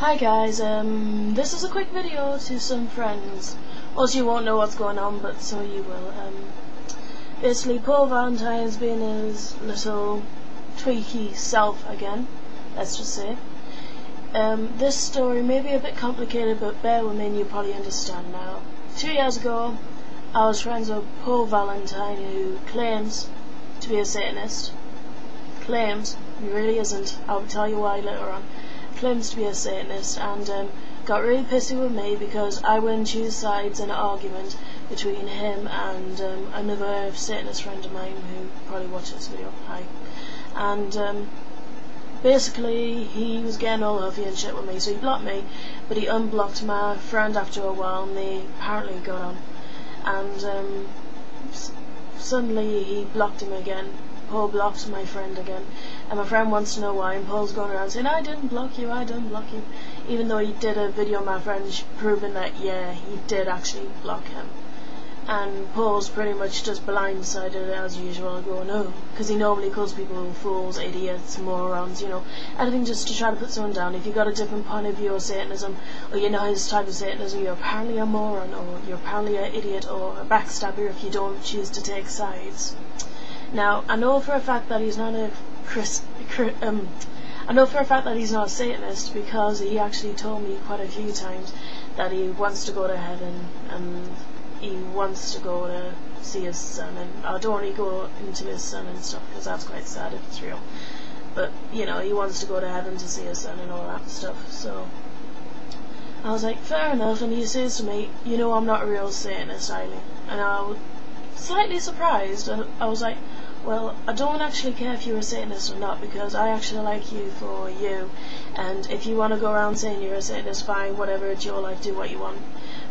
Hi guys, this is a quick video to some friends. Also, you won't know what's going on, but so you will. Basically, Paul Valentine's been his little tweaky self again, let's just say. This story may be a bit complicated, but bear with me and you'll probably understand now. 2 years ago, I was friends with Paul Valentine, who claims to be a Satanist. Claims, he really isn't. I'll tell you why later on. Claims to be a Satanist, and got really pissy with me because I wouldn't choose sides in an argument between him and another Satanist friend of mine who probably watched this video. Hi. And basically he was getting all huffy and shit with me, so he blocked me, but he unblocked my friend after a while, and they apparently got on. And suddenly he blocked him again. Paul blocked my friend again, and my friend wants to know why, and Paul's going around saying, I didn't block you, even though he did a video of my friend proving that, yeah, he did actually block him. And Paul's pretty much just blindsided as usual, going, oh, because he normally calls people fools, idiots, morons, you know, anything just to try to put someone down. If you've got a different point of view of Satanism, or you know his type of Satanism, you're apparently a moron, or you're apparently an idiot, or a backstabber if you don't choose to take sides. Now, I know for a fact that he's not a Satanist because he actually told me quite a few times that he wants to go to heaven and he wants to go to see his son, and I don't really go into his son and stuff because that's quite sad if it's real. But, you know, he wants to go to heaven to see his son and all that stuff, so I was like, fair enough, and he says to me, you know, I'm not a real Satanist, Eileen. And I was slightly surprised, and I was like, well, I don't actually care if you're a Satanist or not, because I actually like you for you, and if you want to go around saying you're a Satanist, fine, whatever, it's your life, do what you want.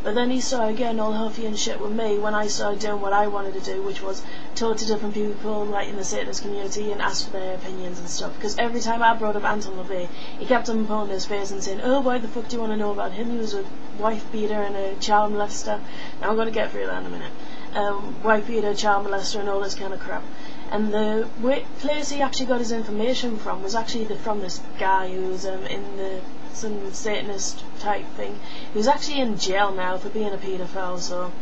But then he started getting all huffy and shit with me when I started doing what I wanted to do, which was talk to different people, like in the Satanist community, and ask for their opinions and stuff. Because every time I brought up Anton LaVey, he kept on pulling his face and saying, oh, why the fuck do you want to know about him? He was a wife beater and a child molester. Now I'm going to get through that in a minute. Wife beater, child molester, and all this kind of crap. And the place he actually got his information from was actually from this guy who was in some Satanist type thing. He was actually in jail now for being a paedophile, so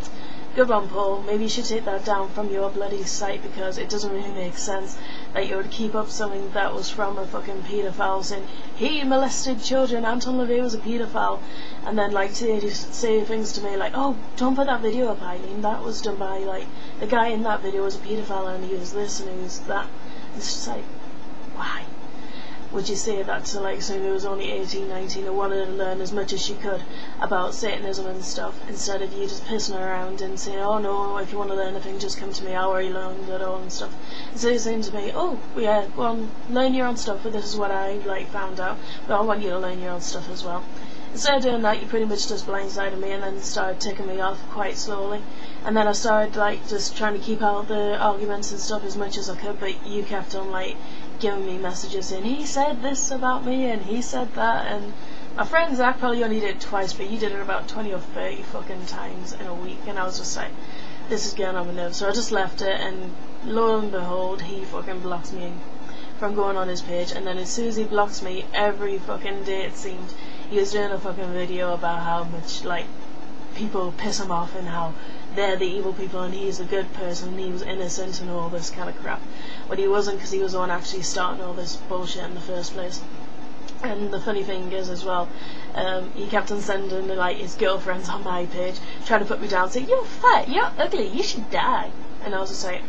good on Paul. Maybe you should take that down from your bloody site, because it doesn't really make sense that you would keep up something that was from a fucking paedophile saying he molested children, Anton LaVey was a paedophile, and then like say things to me like, oh, don't put that video up, Eileen, that was done by like the guy in that video was a paedophile and he was this and he was that. It's just like, why would you say that to like someone who was only 18, 19 and wanted to learn as much as she could about Satanism and stuff, instead of you just pissing around and saying, oh no, if you want to learn anything, just come to me, I already learned it all and stuff. Instead of saying to me, oh yeah, well, learn your own stuff, but this is what I like found out, but I want you to learn your own stuff as well. Instead of doing that, you pretty much just blindsided me and then started ticking me off quite slowly. And then I started like just trying to keep out the arguments and stuff as much as I could, but you kept on like giving me messages saying he said this about me and he said that, and my friend Zach probably only did it twice, but you did it about 20 or 30 fucking times in a week, and I was just like, this is getting on my nerves. So I just left it, and lo and behold, he fucking blocks me from going on his page. And then as soon as he blocks me, every fucking day it seemed he was doing a fucking video about how much like people piss him off and how they're the evil people and he's a good person and he was innocent and all this kind of crap. But he wasn't, because he was the one actually starting all this bullshit in the first place. And the funny thing is as well, he kept on sending like his girlfriends on my page trying to put me down, saying, you're fat, you're ugly, you should die. And I was just like,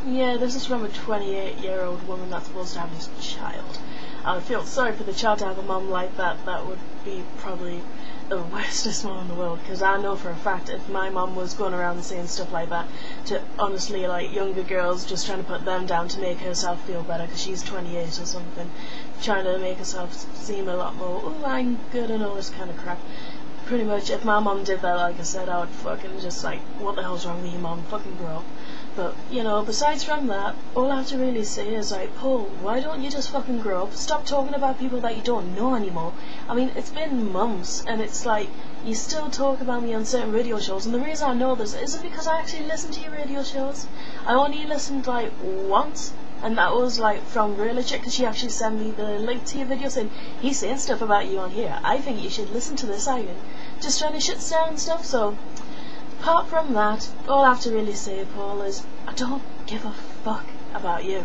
yeah, this is from a 28-year-old woman that's supposed to have his child. I would feel sorry for the child to have a mum like that. That would be probably the worstest mom in the world, because I know for a fact if my mum was going around saying stuff like that to honestly like younger girls, just trying to put them down to make herself feel better because she's 28 or something, trying to make herself seem a lot more, oh, I'm good and all this kind of crap. Pretty much if my mum did that, like I said, I would fucking just like, what the hell's wrong with you, mum, fucking grow up. But, you know, besides from that, all I have to really say is like, Paul, why don't you just fucking grow up? Stop talking about people that you don't know anymore. I mean, it's been months, and it's like, you still talk about me on certain radio shows, and the reason I know this isn't because I actually listen to your radio shows. I only listened like once, and that was like from real legit, because she actually sent me the link to your video saying he's saying stuff about you on here. I think you should listen to this, Ivan. Just trying to shit stir and stuff. So apart from that, all I have to really say, Paul, is I don't give a fuck about you.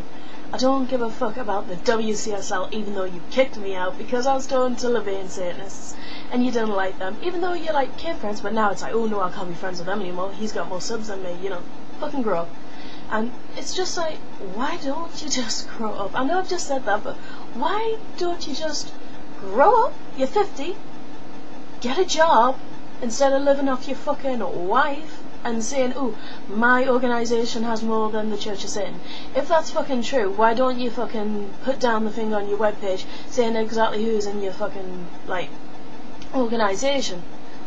I don't give a fuck about the WCSL, even though you kicked me out because I was talking to Levain Satanists and you didn't like them, even though you're like kid friends, but now it's like, oh no, I can't be friends with them anymore, he's got more subs than me, you know, fucking grow up. And it's just like, why don't you just grow up? I know I've just said that, but why don't you just grow up? You're 50, get a job, instead of living off your fucking wife and saying, oh, my organisation has more than the Church of Satan. If that's fucking true, why don't you fucking put down the thing on your webpage saying exactly who's in your fucking, like, organisation?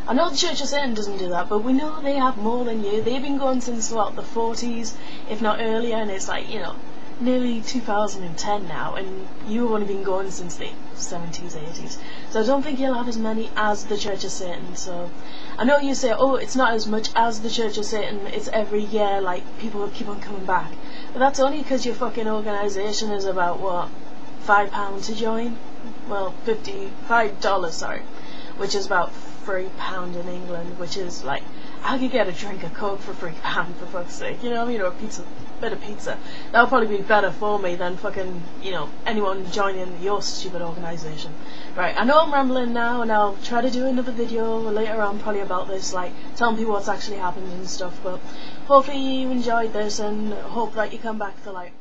I know the Church of Satan doesn't do that, but we know they have more than you. They've been going since, what, the 40s, if not earlier, and it's like, you know, nearly 2010 now, and you've only been going since the 70s, 80s. So I don't think you'll have as many as the Church of Satan. So I know you say, oh, it's not as much as the Church of Satan, it's every year, like, people will keep on coming back. But that's only because your fucking organisation is about, what, £5 to join? Well, $5, sorry, which is about £3 in England, which is like, I could get a drink of Coke for £3 for fuck's sake, you know, a bit of pizza. That'll probably be better for me than fucking, you know, anyone joining your stupid organisation. Right, I know I'm rambling now, and I'll try to do another video later on probably about this, like, telling people what's actually happened and stuff, but hopefully you enjoyed this, and hope that you come back to, like,